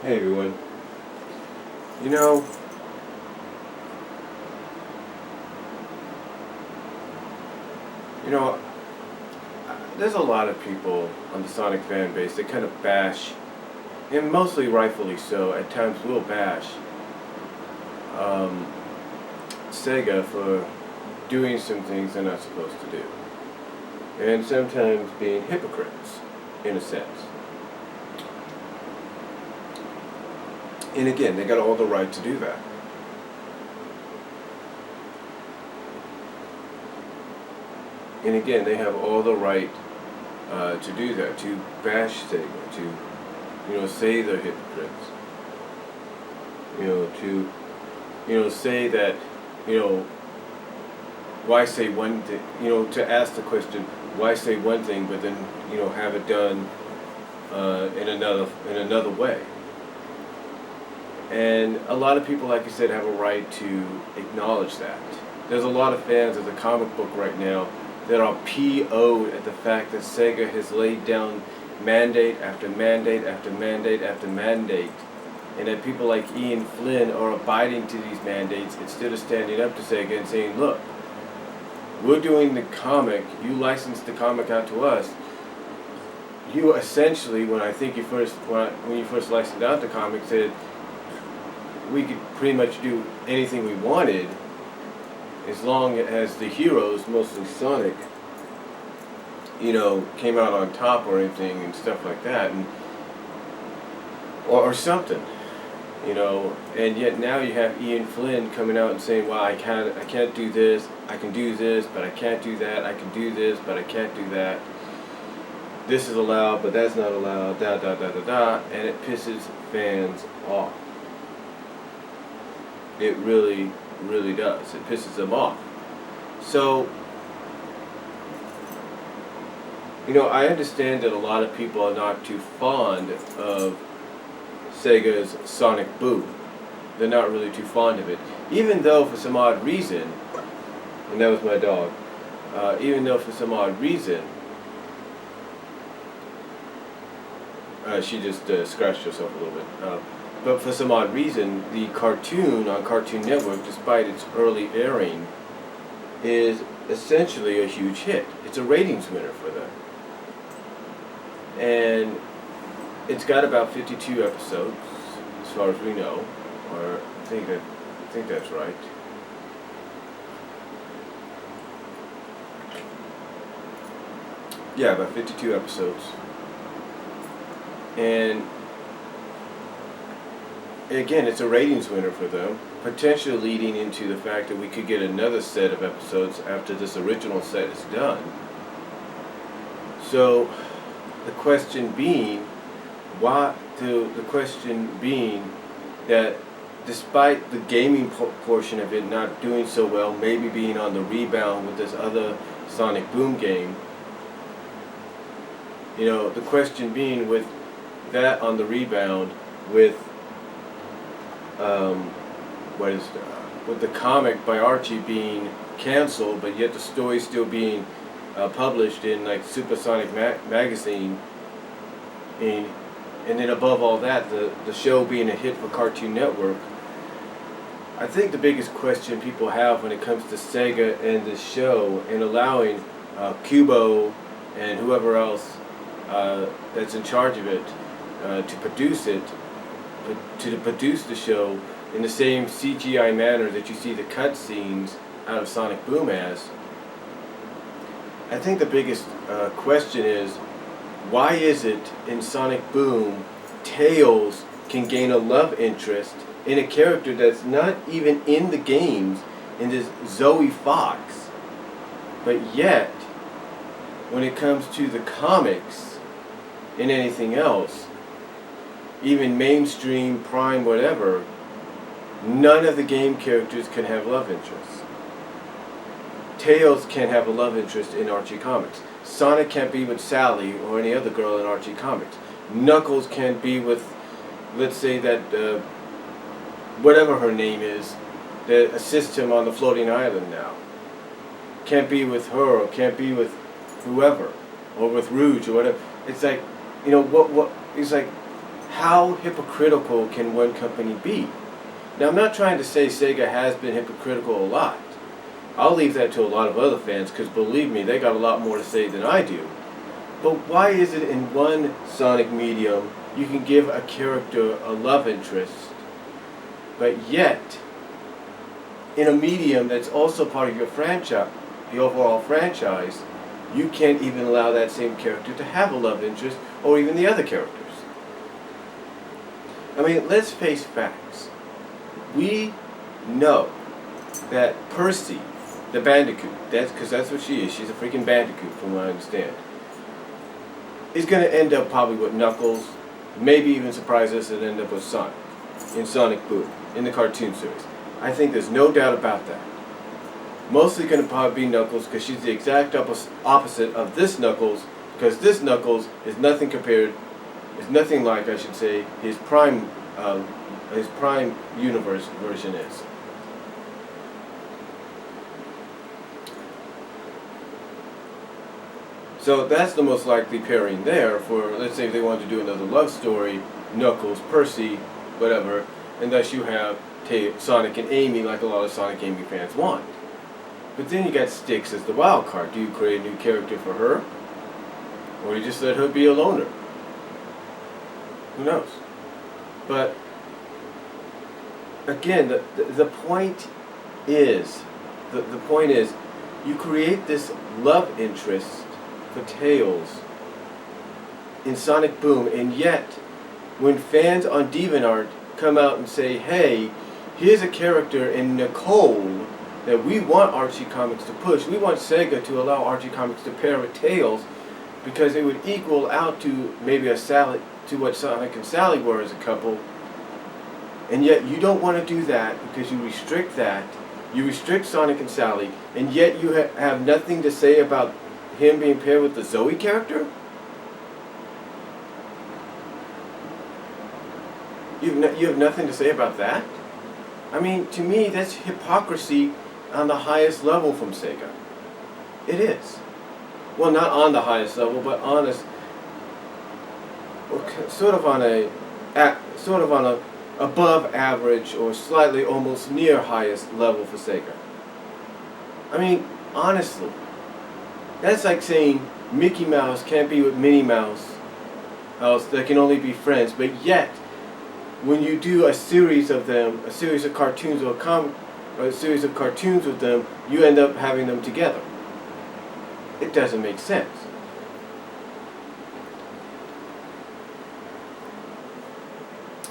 Hey everyone. You know, you know, there's a lot of people on the Sonic fan base that kind of bash, and mostly rightfully so, at times will bash um, Sega for doing some things they're not supposed to do. And sometimes being hypocrites, in a sense. And again, they got all the right to do that. And again, they have all the right to do that, to bash Sega, to, say they're hypocrites. Say that, why say one thing, to ask the question, why say one thing, but then, have it done in another way. And a lot of people, like I said, have a right to acknowledge that. There's a lot of fans of the comic book right now that are PO'd at the fact that Sega has laid down mandate after mandate after mandate after mandate, and that people like Ian Flynn are abiding to these mandates instead of standing up to Sega and saying, look, we're doing the comic, you licensed the comic out to us. You essentially, when you first licensed out the comic, said we could pretty much do anything we wanted as long as the heroes, mostly Sonic, came out on top or anything and stuff like that, and or something, and yet now you have Ian Flynn coming out and saying, well, I can't do this, I can do this, but I can't do that, I can do this, but I can't do that. This is allowed, but that's not allowed, da da da da da, and it pisses fans off. It really, really does. It pisses them off. So, I understand that a lot of people are not too fond of Sega's Sonic Boom. They're not really too fond of it. Even though for some odd reason, and that was my dog, even though for some odd reason, she just scratched herself a little bit. But for some odd reason, the cartoon on Cartoon Network, despite its early airing, is essentially a huge hit. It's a ratings winner for them. And it's got about 52 episodes, as far as we know, or I think that's right. Yeah, about 52 episodes. And again, it's a ratings winner for them, potentially leading into the fact that we could get another set of episodes after this original set is done. So, the question being that despite the gaming portion of it not doing so well, maybe being on the rebound with this other Sonic Boom game, the question being with that on the rebound, with with the comic by Archie being canceled, but yet the story still being published in like Supersonic magazine, and then above all that, the show being a hit for Cartoon Network. I think the biggest question people have when it comes to Sega and this show, and allowing Kubo and whoever else that's in charge of it to produce it, to produce the show in the same CGI manner that you see the cutscenes out of Sonic Boom as. I think the biggest question is, why is it in Sonic Boom Tails can gain a love interest in a character that's not even in the games, in this Zoe Fox, but yet when it comes to the comics and anything else, even mainstream, prime, whatever, none of the game characters can have love interests. Tails can't have a love interest in Archie Comics. Sonic can't be with Sally or any other girl in Archie Comics. Knuckles can't be with, let's say that, whatever her name is, that assists him on the floating island now. Can't be with her, or can't be with whoever, or with Rouge, or whatever. It's like, it's like, how hypocritical can one company be? Now, I'm not trying to say Sega has been hypocritical a lot. I'll leave that to a lot of other fans, because believe me, they got a lot more to say than I do. But why is it in one Sonic medium you can give a character a love interest, but yet in a medium that's also part of your franchise, the overall franchise, you can't even allow that same character to have a love interest, or even the other characters? I mean, let's face facts. We know that Percy, the Bandicoot, because that's what she is, she's a freaking Bandicoot from what I understand, is going to end up probably with Knuckles, maybe even surprise us and end up with Sonic, in Sonic Boom, in the cartoon series. I think there's no doubt about that. Mostly going to probably be Knuckles, because she's the exact opposite of this Knuckles, because this Knuckles is nothing compared, is nothing like, I should say, his Prime Universe version is. So that's the most likely pairing there for, let's say if they wanted to do another love story, Knuckles, Percy, whatever, and thus you have Sonic and Amy like a lot of Sonic Amy fans want. But then you got Styx as the wild card. Do you create a new character for her? Or you just let her be a loner? Who knows? But again, the point is, the point is, you create this love interest for Tails in Sonic Boom, and yet when fans on DeviantArt come out and say, hey, here's a character in Nicole that we want Archie Comics to push, we want Sega to allow Archie Comics to pair with Tails because it would equal out to maybe to what Sonic and Sally were as a couple, and yet you don't want to do that because you restrict that. You restrict Sonic and Sally, and yet you have nothing to say about him being paired with the Zoe character? You have nothing to say about that? I mean, to me, that's hypocrisy on the highest level from Sega. It is. Well, not on the highest level, but on a sort of on a above average or slightly almost near highest level for Sega. I mean, honestly, that's like saying Mickey Mouse can't be with Minnie Mouse, else they can only be friends, but yet when you do a series of them, a series of cartoons or a series of cartoons with them, you end up having them together. It doesn't make sense.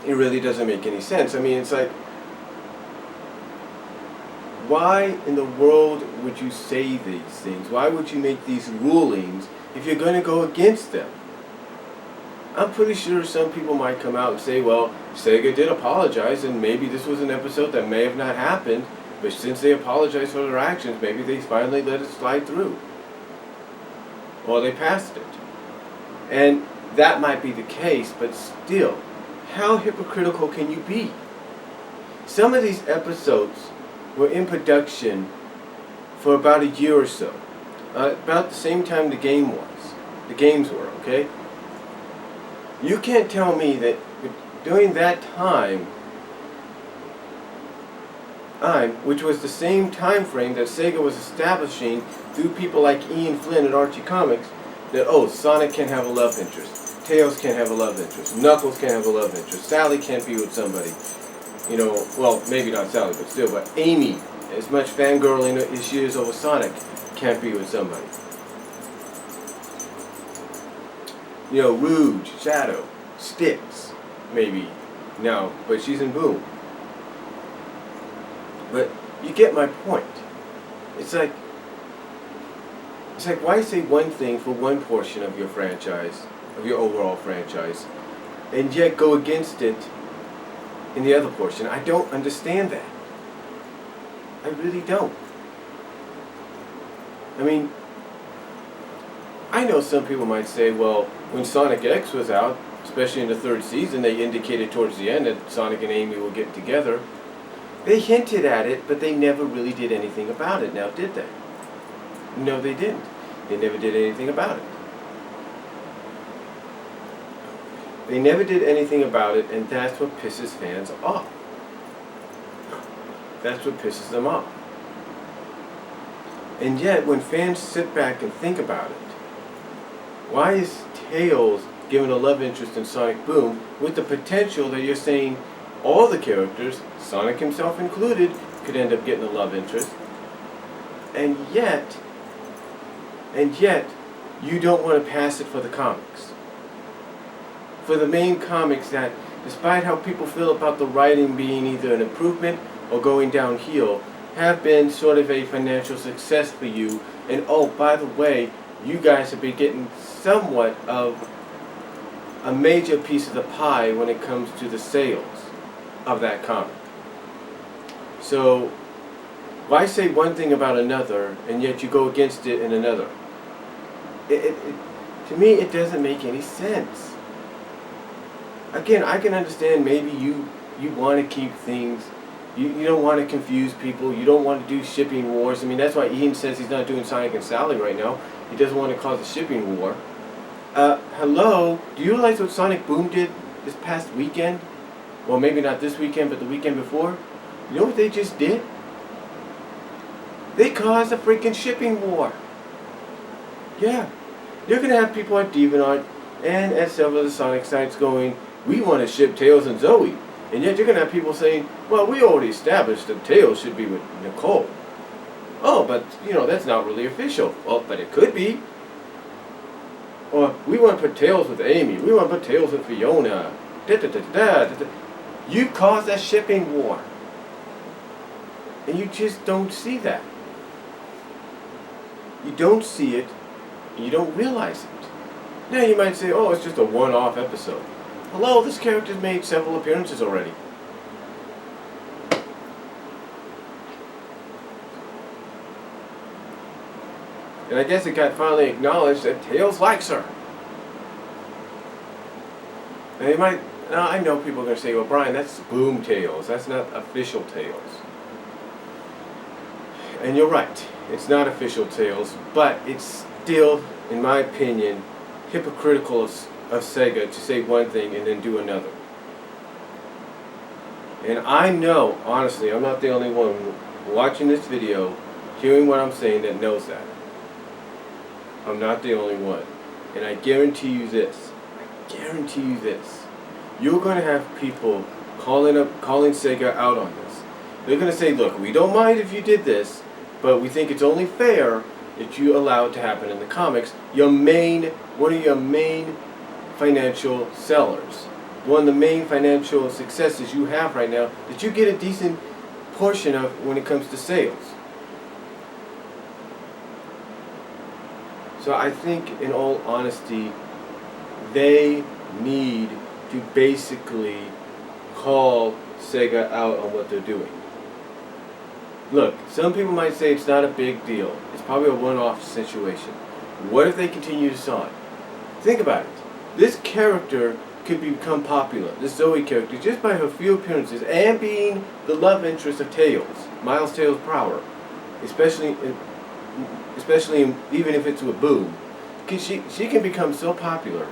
It really doesn't make any sense. I mean, it's like, why in the world would you say these things? Why would you make these rulings if you're going to go against them? I'm pretty sure some people might come out and say, well, Sega did apologize, and maybe this was an episode that may have not happened, but since they apologized for their actions, maybe they finally let it slide through. Or they passed it. And that might be the case, but still, how hypocritical can you be? Some of these episodes were in production for about a year or so. About the same time the games were, okay? You can't tell me that during that time, which was the same time frame that Sega was establishing through people like Ian Flynn at Archie Comics, that, oh, Sonic can have a love interest, Tails can have a love interest, Knuckles can have a love interest, Sally can't be with somebody. You know, well, maybe not Sally, but still, but Amy, as much fangirling as she is over Sonic, can't be with somebody. You know, Rouge, Shadow, Styx, maybe, no, but she's in Boom. But you get my point. It's like why say one thing for one portion of your franchise, of your overall franchise, and yet go against it in the other portion? I don't understand that. I really don't. I mean, I know some people might say, well, when Sonic X was out, especially in the third season, they indicated towards the end that Sonic and Amy will get together. They hinted at it, but they never really did anything about it. Now, did they? No, they didn't. They never did anything about it. They never did anything about it, and that's what pisses fans off. That's what pisses them off. And yet, when fans sit back and think about it, why is Tails given a love interest in Sonic Boom with the potential that you're saying all the characters, Sonic himself included, could end up getting a love interest, and yet, you don't want to pass it for the comics. For the main comics that, despite how people feel about the writing being either an improvement or going downhill, have been sort of a financial success for you, and oh, by the way, you guys have been getting somewhat of a major piece of the pie when it comes to the sales of that comic. So, why say one thing about another, and yet you go against it in another? To me, it doesn't make any sense. Again, I can understand maybe you want to keep things, you don't want to confuse people, you don't want to do shipping wars. I mean, that's why Ian says he's not doing Sonic and Sally right now. He doesn't want to cause a shipping war. Hello, do you realize what Sonic Boom did this past weekend? Well, maybe not this weekend, but the weekend before. You know what they just did? They caused a freaking shipping war. Yeah. You're going to have people at DeviantArt and at several of the Sonic sites going, we want to ship Tails and Zoe. And yet you're going to have people saying, well, we already established that Tails should be with Nicole. Oh, but, that's not really official. Well, but it could be. Or, we want to put Tails with Amy. We want to put Tails with Fiona. You caused a shipping war. And you just don't see that. You don't see it, and you don't realize it. Now you might say, oh, it's just a one-off episode. Hello, this character's made several appearances already. And I guess it got finally acknowledged that Tails likes her. And now I know people are going to say, well, Brian, that's Boom Tails. That's not official Tails. And you're right. It's not official Tails, but it's still, in my opinion, hypocritical of Sega to say one thing and then do another. And I know, honestly, I'm not the only one watching this video, hearing what I'm saying, that knows that. I'm not the only one. And I guarantee you this. You're going to have people calling Sega out on this. They're going to say, look, we don't mind if you did this, but we think it's only fair that you allow it to happen in the comics. One of your main financial sellers, one of the main financial successes you have right now, that you get a decent portion of when it comes to sales. So I think, in all honesty, they need to basically call Sega out on what they're doing. Look, some people might say it's not a big deal. It's probably a one-off situation. What if they continue to Sonic? Think about it. This character could become popular, this Zoe character, just by her few appearances and being the love interest of Tails, Miles Tails Prower, especially even if it's with Boom. Because she can become so popular,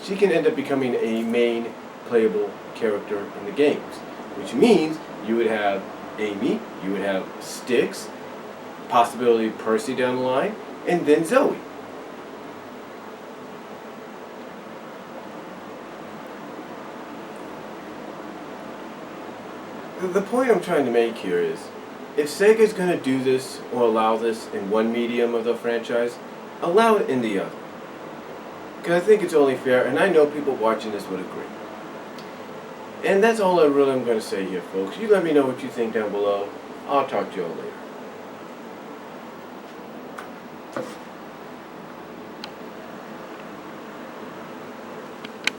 she can end up becoming a main playable character in the games, which means you would have Amy, you would have Styx, possibility Percy down the line, and then Zoe. The point I'm trying to make here is, if Sega's going to do this or allow this in one medium of the franchise, allow it in the other. Because I think it's only fair, and I know people watching this would agree. And that's all I really am going to say here, folks. You let me know what you think down below. I'll talk to you all later.